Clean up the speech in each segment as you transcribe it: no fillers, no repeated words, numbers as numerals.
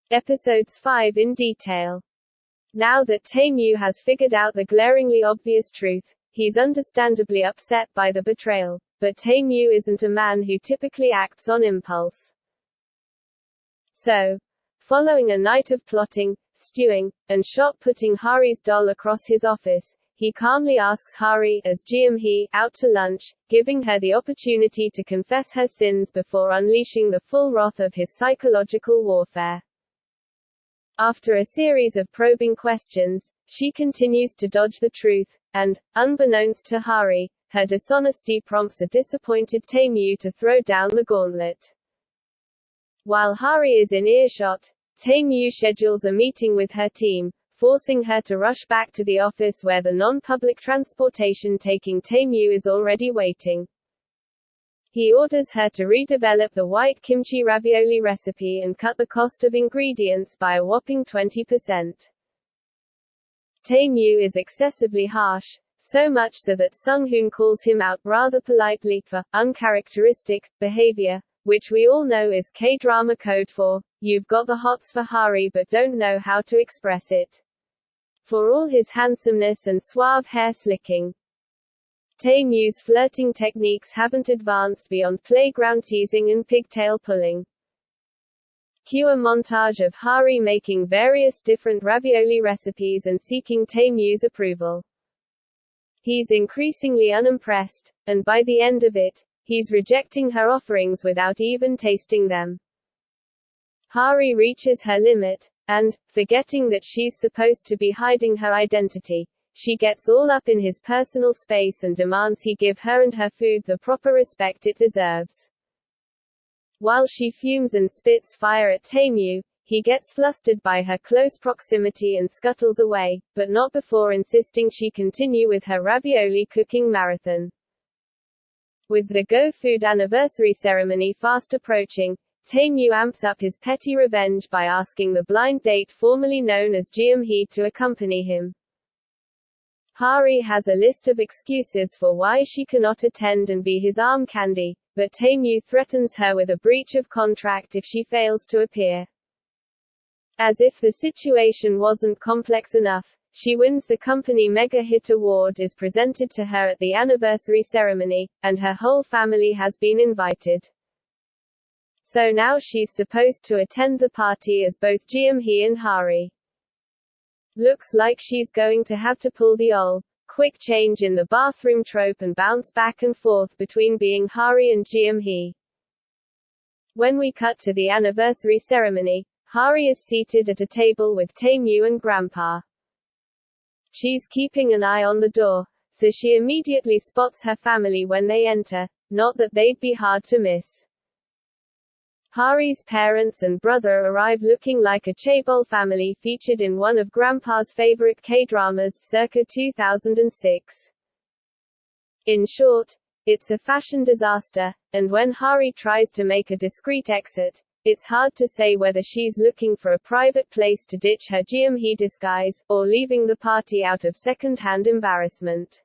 Episodes 5 in detail. Now that Tae-Yu has figured out the glaringly obvious truth, he's understandably upset by the betrayal, but Tae-Yu isn't a man who typically acts on impulse. So, following a night of plotting, stewing, and shot-putting Hari's doll across his office, he calmly asks Hari, as Ji-hee, out to lunch, giving her the opportunity to confess her sins before unleashing the full wrath of his psychological warfare. After a series of probing questions, she continues to dodge the truth, and, unbeknownst to Hari, her dishonesty prompts a disappointed Tae-Yu to throw down the gauntlet. While Hari is in earshot, Tae-Yu schedules a meeting with her team, forcing her to rush back to the office where the non-public transportation taking Tae-Yu is already waiting. He orders her to redevelop the white kimchi ravioli recipe and cut the cost of ingredients by a whopping 20%. Tae-Yu is excessively harsh, so much so that Sung-hoon calls him out rather politely for uncharacteristic behavior, which we all know is K-drama code for, "You've got the hots for Hari but don't know how to express it." For all his handsomeness and suave hair slicking, Tae-Yu's flirting techniques haven't advanced beyond playground teasing and pigtail pulling. Cue a montage of Hari making various different ravioli recipes and seeking Tae-Yu's approval. He's increasingly unimpressed, and by the end of it, he's rejecting her offerings without even tasting them. Hari reaches her limit, and, forgetting that she's supposed to be hiding her identity, she gets all up in his personal space and demands he give her and her food the proper respect it deserves. While she fumes and spits fire at Tae-Yu, he gets flustered by her close proximity and scuttles away, but not before insisting she continue with her ravioli cooking marathon. With the Go Food anniversary ceremony fast approaching, Tae-Yu amps up his petty revenge by asking the blind date formerly known as Ji-hee to accompany him. Hari has a list of excuses for why she cannot attend and be his arm candy, but Tae-Yu threatens her with a breach of contract if she fails to appear. As if the situation wasn't complex enough, she wins the company Mega Hit Award is presented to her at the anniversary ceremony, and her whole family has been invited. So now she's supposed to attend the party as both Ji-hee and Hari. Looks like she's going to have to pull the old, quick change in the bathroom trope and bounce back and forth between being Hari and Ji-hee. When we cut to the anniversary ceremony, Hari is seated at a table with Tae-Yu and Grandpa. She's keeping an eye on the door, so she immediately spots her family when they enter, not that they'd be hard to miss. Hari's parents and brother arrive looking like a chaebol family featured in one of Grandpa's favorite K-dramas, circa 2006. In short, it's a fashion disaster, and when Hari tries to make a discreet exit, it's hard to say whether she's looking for a private place to ditch her Ji-hee disguise, or leaving the party out of second-hand embarrassment.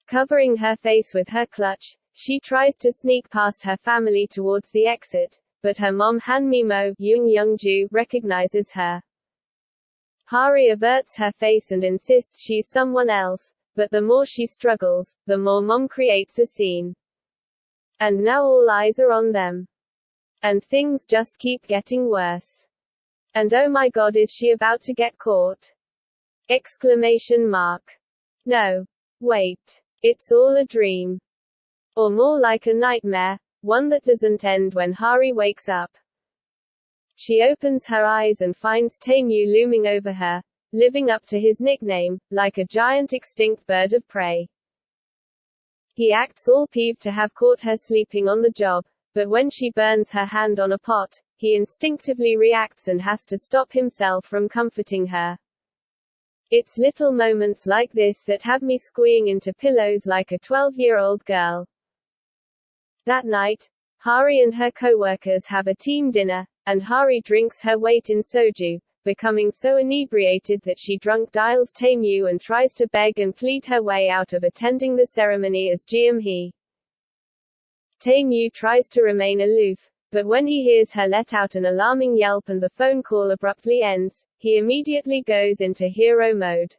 Covering her face with her clutch, she tries to sneak past her family towards the exit, but her mom Han-mi-mo, Young Young-ju, recognizes her. Hari averts her face and insists she's someone else, but the more she struggles, the more mom creates a scene. And now all eyes are on them. And things just keep getting worse. And oh my god, is she about to get caught? Exclamation mark. No. Wait. It's all a dream. Or more like a nightmare, one that doesn't end when Hari wakes up. She opens her eyes and finds Tae-Yu looming over her, living up to his nickname, like a giant extinct bird of prey. He acts all peeved to have caught her sleeping on the job, but when she burns her hand on a pot, he instinctively reacts and has to stop himself from comforting her. It's little moments like this that have me squeeing into pillows like a 12-year-old girl. That night, Hari and her co-workers have a team dinner, and Hari drinks her weight in soju, becoming so inebriated that she drunk dials Tae-Yu and tries to beg and plead her way out of attending the ceremony as Ji-hee. Tae-Yu tries to remain aloof, But when he hears her let out an alarming yelp and the phone call abruptly ends, he immediately goes into hero mode.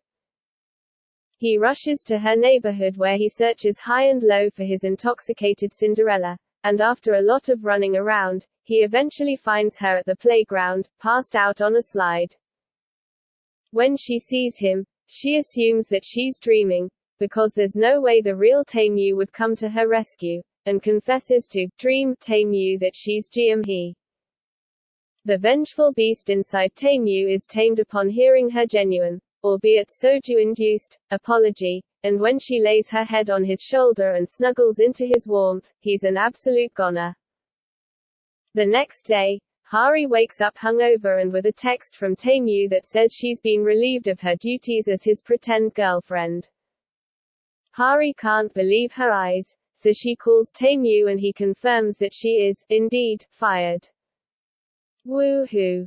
He rushes to her neighborhood where he searches high and low for his intoxicated Cinderella, and after a lot of running around, he eventually finds her at the playground, passed out on a slide. When she sees him, she assumes that she's dreaming, because there's no way the real Taemu would come to her rescue, and confesses to dream Taemu that she's He. The vengeful beast inside Taemu is tamed upon hearing her genuine, albeit soju-induced, apology, and when she lays her head on his shoulder and snuggles into his warmth, he's an absolute goner. The next day, Hari wakes up hungover and with a text from Taemu that says she's been relieved of her duties as his pretend girlfriend. Hari can't believe her eyes, so she calls Taemu and he confirms that she is, indeed, fired. Woohoo!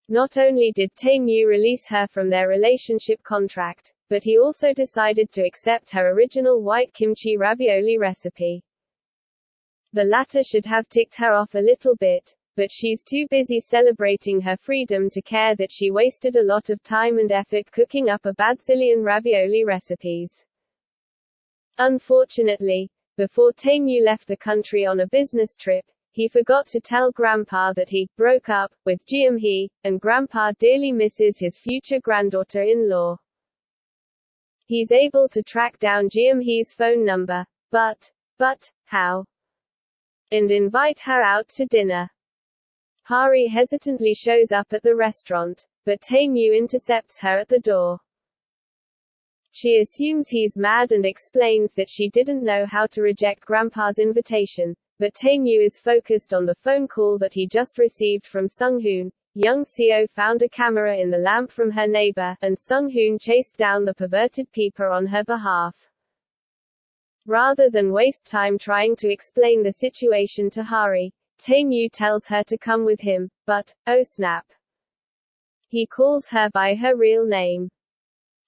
Not only did Taemu release her from their relationship contract, but he also decided to accept her original white kimchi ravioli recipe. The latter should have ticked her off a little bit, but she's too busy celebrating her freedom to care that she wasted a lot of time and effort cooking up a bazillion ravioli recipes. Unfortunately, before Taemu left the country on a business trip, he forgot to tell Grandpa that he broke up with He, and Grandpa dearly misses his future granddaughter-in-law. He's able to track down He's phone number, but how? And invite her out to dinner. Hari hesitantly shows up at the restaurant, but Taemu intercepts her at the door. She assumes he's mad and explains that she didn't know how to reject Grandpa's invitation, but Taemu is focused on the phone call that he just received from Sung-hoon. Young Seo found a camera in the lamp from her neighbor, and Sung-hoon chased down the perverted peeper on her behalf. Rather than waste time trying to explain the situation to Hari, Taemu tells her to come with him, but, oh snap. He calls her by her real name.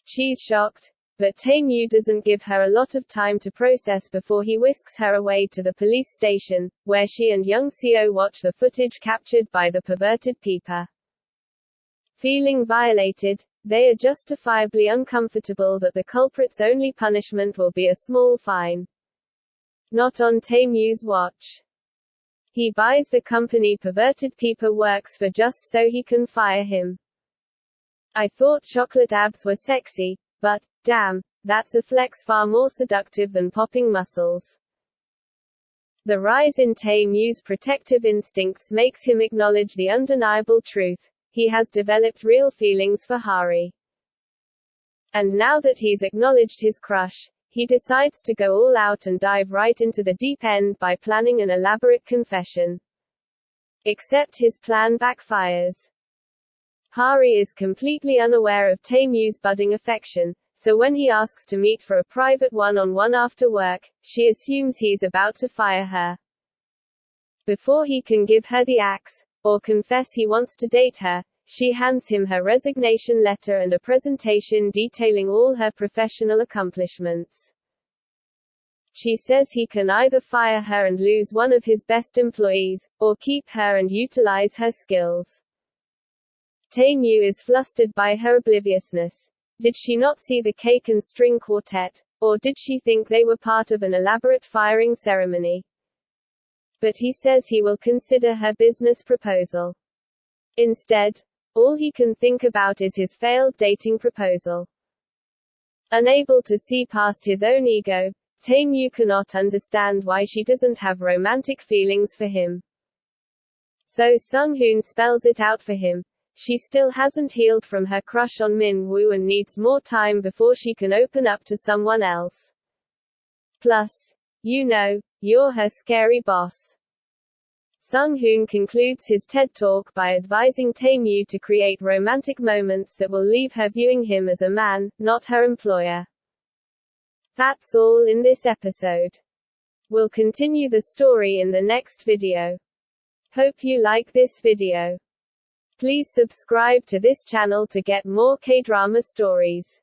She's shocked, but Taemu doesn't give her a lot of time to process before he whisks her away to the police station, where she and young Seo watch the footage captured by the perverted peeper. Feeling violated, they are justifiably uncomfortable that the culprit's only punishment will be a small fine. Not on Taemu's watch. He buys the company perverted peeper works for just so he can fire him. I thought chocolate abs were sexy, but, damn, that's a flex far more seductive than popping muscles. The rise in Taemu's protective instincts makes him acknowledge the undeniable truth. He has developed real feelings for Hari. And now that he's acknowledged his crush, he decides to go all out and dive right into the deep end by planning an elaborate confession. Except his plan backfires. Hari is completely unaware of Taemu's budding affection, so when he asks to meet for a private one-on-one after work, she assumes he's about to fire her. Before he can give her the axe, or confess he wants to date her, she hands him her resignation letter and a presentation detailing all her professional accomplishments. She says he can either fire her and lose one of his best employees, or keep her and utilize her skills. Taemu is flustered by her obliviousness. Did she not see the cake and string quartet, or did she think they were part of an elaborate firing ceremony? But he says he will consider her business proposal. Instead, all he can think about is his failed dating proposal. Unable to see past his own ego, Taemu cannot understand why she doesn't have romantic feelings for him. So Sung-hoon spells it out for him. She still hasn't healed from her crush on Min-woo and needs more time before she can open up to someone else. Plus, you know, you're her scary boss. Sung-hoon concludes his TED Talk by advising Taemu to create romantic moments that will leave her viewing him as a man, not her employer. That's all in this episode. We'll continue the story in the next video. Hope you like this video. Please subscribe to this channel to get more K-drama stories.